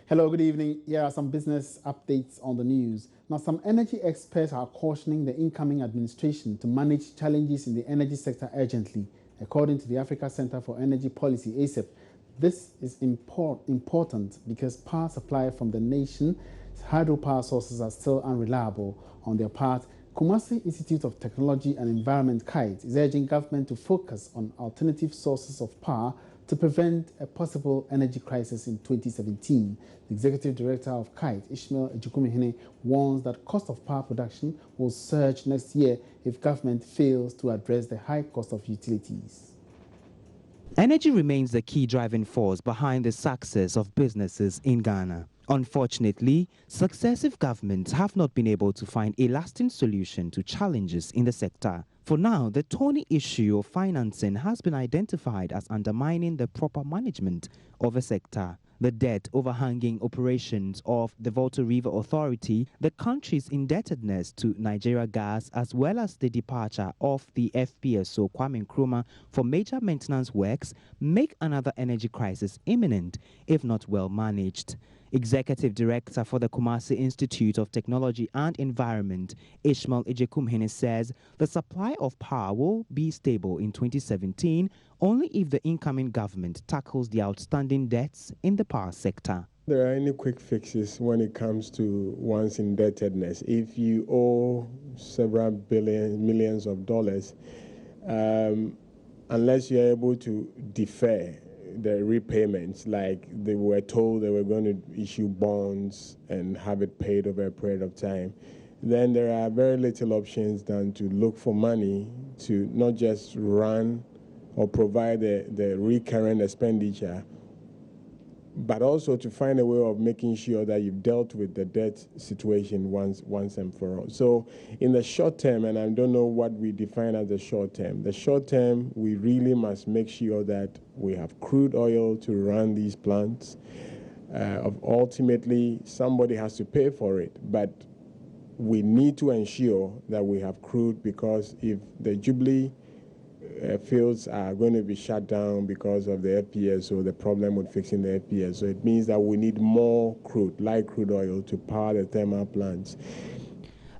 Hello, good evening. Here are some business updates on the news. Now, some energy experts are cautioning the incoming administration to manage challenges in the energy sector urgently. According to the Africa Center for Energy Policy, ACEP, this is important because power supply from the nation's hydropower sources are still unreliable. On their part, Kumasi Institute of Technology and Environment, KITE, is urging government to focus on alternative sources of power to prevent a possible energy crisis in 2017. The executive director of KITE, Ishmael Ejukumihene, warns that cost of power production will surge next year if government fails to address the high cost of utilities. Energy remains the key driving force behind the success of businesses in Ghana. Unfortunately, successive governments have not been able to find a lasting solution to challenges in the sector. For now, the thorny issue of financing has been identified as undermining the proper management of the sector. The debt overhanging operations of the Volta River Authority, the country's indebtedness to Nigeria Gas, as well as the departure of the FPSO Kwame Nkrumah for major maintenance works, make another energy crisis imminent if not well managed. Executive Director for the Kumasi Institute of Technology and Environment, Ishmael Ejekumhene, says the supply of power will be stable in 2017 only if the incoming government tackles the outstanding debts in the power sector. There are any quick fixes when it comes to one's indebtedness. If you owe several millions of dollars, unless you're able to defer the repayments, like they were told they were going to issue bonds and have it paid over a period of time, then there are very little options than to look for money to not just run or provide the recurrent expenditure, but also to find a way of making sure that you've dealt with the debt situation once and for all. So in the short term, and I don't know what we define as the short term, we really must make sure that we have crude oil to run these plants. Ultimately, somebody has to pay for it, but we need to ensure that we have crude, because if the Jubilee fields are going to be shut down because of the FPSO, the problem with fixing the FPSO, it means that we need more crude, light crude oil, to power the thermal plants.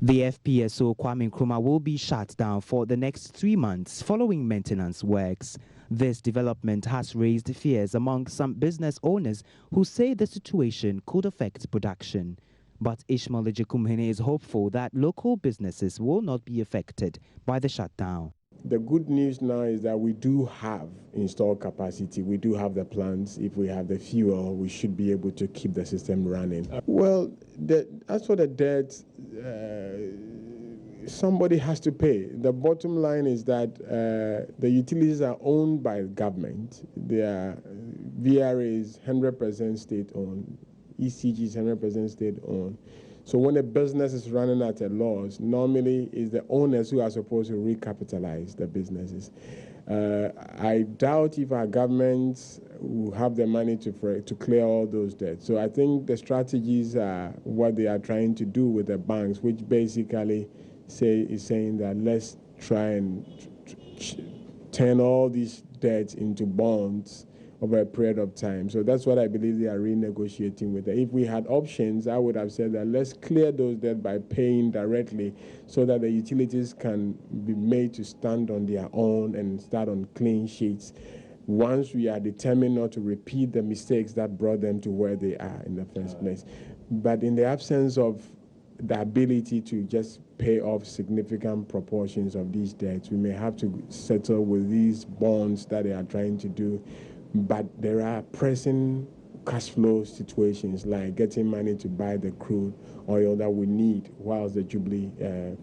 The FPSO Kwame Nkrumah will be shut down for the next 3 months following maintenance works. This development has raised fears among some business owners who say the situation could affect production. But Ishmael Ejekumhene is hopeful that local businesses will not be affected by the shutdown. The good news now is that we do have installed capacity. We do have the plants. If we have the fuel, we should be able to keep the system running. Well, as for the debt, somebody has to pay. The bottom line is that the utilities are owned by the government. Their VRA is 100% state-owned. ECG is 100% state-owned. So when a business is running at a loss, normally it's the owners who are supposed to recapitalize the businesses. I doubt if our governments will have the money to clear all those debts. So I think the strategies are what they are trying to do with the banks, which basically is saying that let's try and turn all these debts into bonds over a period of time. So that's what I believe they are renegotiating with them. If we had options, I would have said that let's clear those debts by paying directly so that the utilities can be made to stand on their own and start on clean sheets once we are determined not to repeat the mistakes that brought them to where they are in the first place. But in the absence of the ability to just pay off significant proportions of these debts, we may have to settle with these bonds that they are trying to do. But there are pressing cash flow situations like getting money to buy the crude oil that we need whilst the Jubilee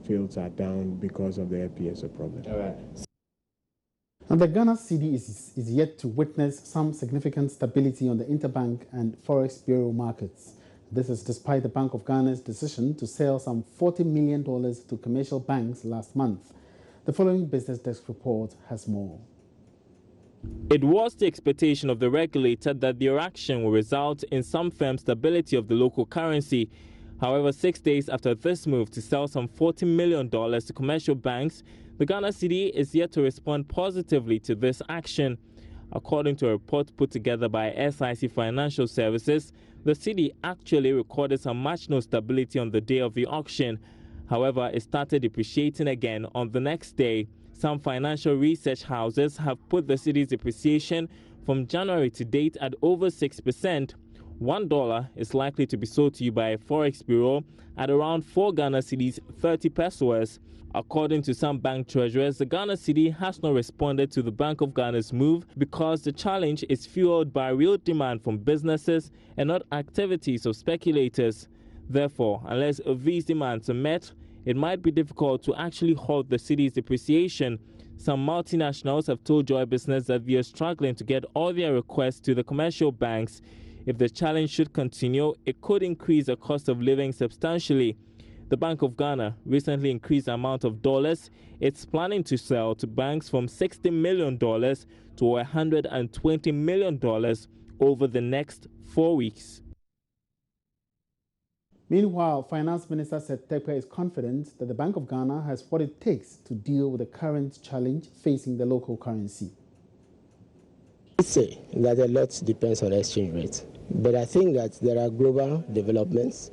fields are down because of the FPSO problem. All right. And the Ghana cedi is yet to witness some significant stability on the interbank and forex bureau markets. This is despite the Bank of Ghana's decision to sell some $40 million to commercial banks last month. The following Business Desk report has more. It was the expectation of the regulator that their action will result in some firm stability of the local currency. However, 6 days after this move to sell some $40 million to commercial banks, the Ghana cedi is yet to respond positively to this action. According to a report put together by SIC Financial Services, The cedi actually recorded some marginal stability on the day of the auction. However, it started depreciating again on the next day. Some financial research houses have put the cedi's depreciation from January to date at over 6%. $1 is likely to be sold to you by a forex bureau at around 4 Ghana cedis 30 pesos. According to some bank treasurers, the Ghana cedi has not responded to the Bank of Ghana's move because the challenge is fueled by real demand from businesses and not activities of speculators. Therefore, unless these demands are met, it might be difficult to actually halt the cedi's depreciation. Some multinationals have told Joy Business that they are struggling to get all their requests to the commercial banks. If the challenge should continue, it could increase the cost of living substantially. The Bank of Ghana recently increased the amount of dollars it's planning to sell to banks from $60 million to $120 million over the next 4 weeks. Meanwhile, Finance Minister Seth Terkper is confident that the Bank of Ghana has what it takes to deal with the current challenge facing the local currency. I say that a lot depends on exchange rate, but I think that there are global developments,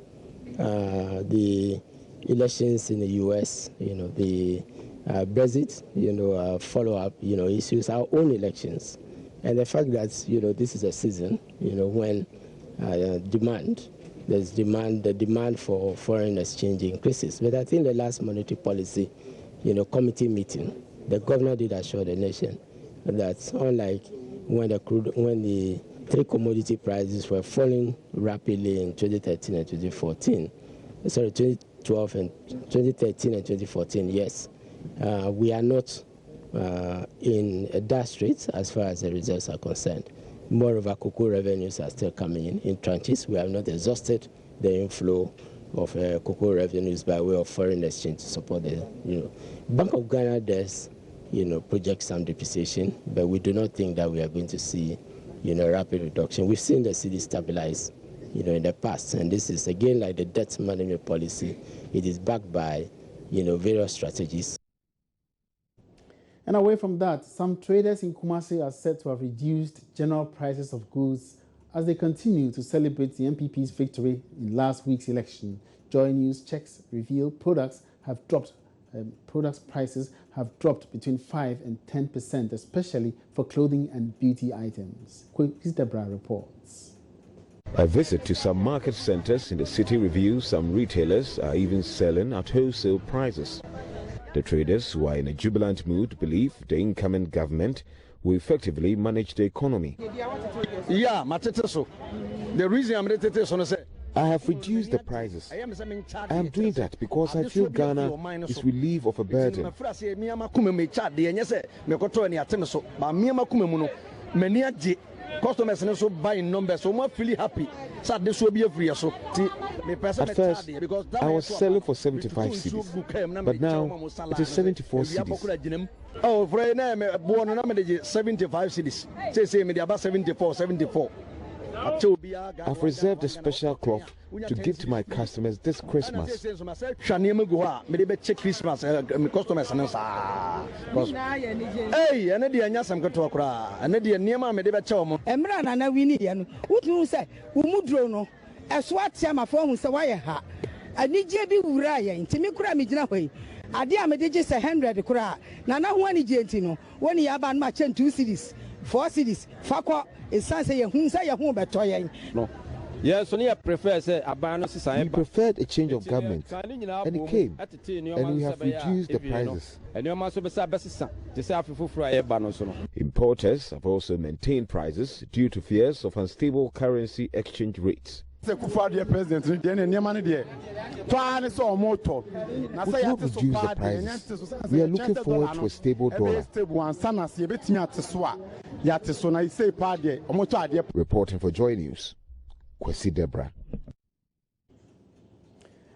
the elections in the U.S., the Brexit, follow-up, issues, our own elections, and the fact that this is a season, when the demand for foreign exchange increases. But I think the last monetary policy, committee meeting, the governor did assure the nation that unlike when the three commodity prices were falling rapidly in 2013 and 2014, 2012 and 2013 and 2014, yes, we are not in a dire straits as far as the results are concerned. Moreover, cocoa revenues are still coming in tranches. We have not exhausted the inflow of cocoa revenues by way of foreign exchange to support the, Bank of Ghana does, project some depreciation, but we do not think that we are going to see, rapid reduction. We've seen the cedi stabilize, in the past, and this is again like the debt management policy. It is backed by, various strategies. And away from that, some traders in Kumasi are said to have reduced general prices of goods as they continue to celebrate the MPP's victory in last week's election. Joy News checks reveal products prices have dropped between 5 and 10%, especially for clothing and beauty items. Chris Debra reports. A visit to some market centers in the city reveals some retailers are even selling at wholesale prices. The traders, who are in a jubilant mood, believe the incoming government will effectively manage the economy. Yeah, the reason I'm I have reduced the prices. I am doing that because I feel Ghana is relieved of a burden. Customers also buying numbers, so I'm really happy. At first, I was selling for 75 cedis, but now it is 74 cedis. Oh, for a name, 75 cedis. Say me about 74. I've reserved a special cloth to give to my customers this Christmas. Hey, and the Anyasam got to a cry, and the Niama made a chomo. Emran and I win it. What you say? Umudrono. As what Yama form is a wire ha. I need JB Uraya in Timikura Mijaway. I dear me just 100 cry. Nana one gentino, 1 yaban match and 2 cities, 4 cities, Fakwa is Sansa Hunsa Yahoo Batoya. No. Yes, only I prefer say we preferred a change of government, and it came, and we have reduced the prices. Importers have also maintained prices due to fears of unstable currency exchange rates. We could not reduce the prices. We are looking forward to a stable dollar. Reporting for Joy News, Kwesi Debra.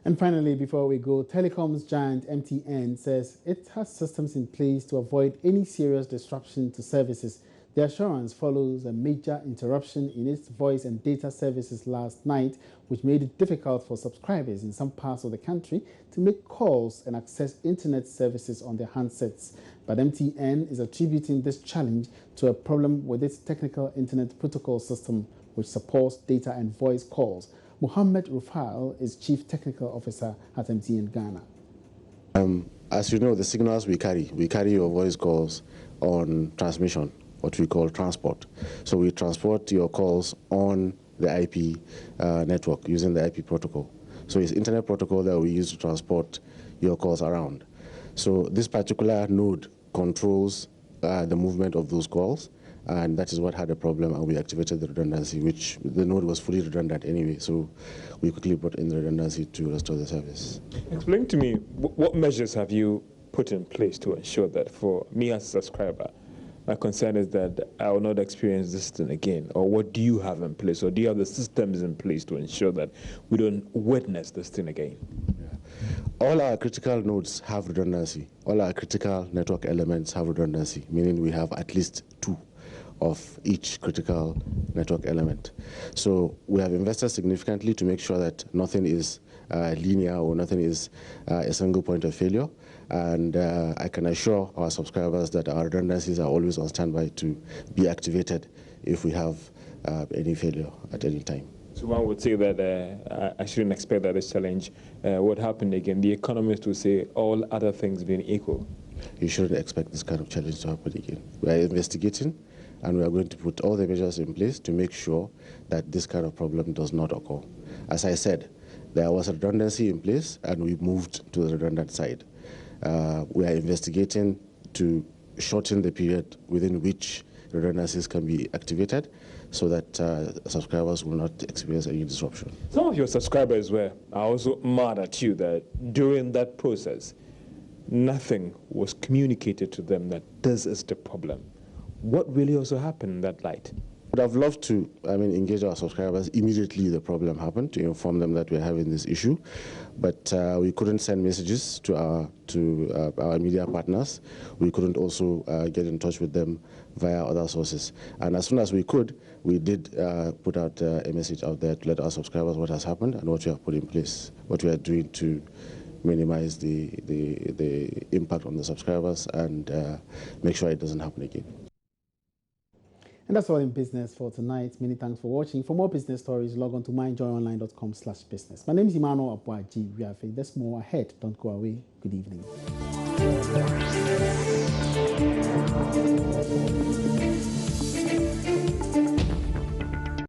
And finally, before we go, telecoms giant MTN says it has systems in place to avoid any serious disruption to services. The assurance follows a major interruption in its voice and data services last night, which made it difficult for subscribers in some parts of the country to make calls and access internet services on their handsets. But MTN is attributing this challenge to a problem with its technical internet protocol system. which supports data and voice calls. Mohammed Rufail is Chief Technical Officer at MTN Ghana. As you know, the signals we carry your voice calls on transmission, what we call transport. So we transport your calls on the IP network using the IP protocol. So it's internet protocol that we use to transport your calls around. So this particular node controls the movement of those calls, and that is what had a problem, and we activated the redundancy, which the node was fully redundant anyway, so we quickly brought in the redundancy to restore the service. Explain to me, what measures have you put in place to ensure that for me as a subscriber, my concern is that I will not experience this thing again? Or what do you have in place, or do you have the systems in place to ensure that we don't witness this thing again? All our critical nodes have redundancy. All our critical network elements have redundancy, meaning we have at least 2 of each critical network element. So we have invested significantly to make sure that nothing is linear or nothing is a single point of failure. And I can assure our subscribers that our redundancies are always on standby to be activated if we have any failure at any time. So one would say that I shouldn't expect that this challenge would happen again. The economists will say all other things being equal. You shouldn't expect this kind of challenge to happen again. We are investigating, and we are going to put all the measures in place to make sure that this kind of problem does not occur. As I said, there was a redundancy in place, and we moved to the redundant side. We are investigating to shorten the period within which redundancies can be activated so that subscribers will not experience any disruption. Some of your subscribers are also mad at you that during that process, nothing was communicated to them that this is the problem. What really also happened in that light? I would have loved to engage our subscribers immediately the problem happened, to inform them that we're having this issue, but we couldn't send messages to our media partners. We couldn't also get in touch with them via other sources. And as soon as we could, we did put out a message out there to let our subscribers what has happened and what we have put in place, what we are doing to minimize the impact on the subscribers and make sure it doesn't happen again. And that's all in business for tonight. Many thanks for watching. For more business stories, log on to myjoyonline.com/business. My name is Emmanuel Abuaji. There's more ahead. Don't go away. Good evening.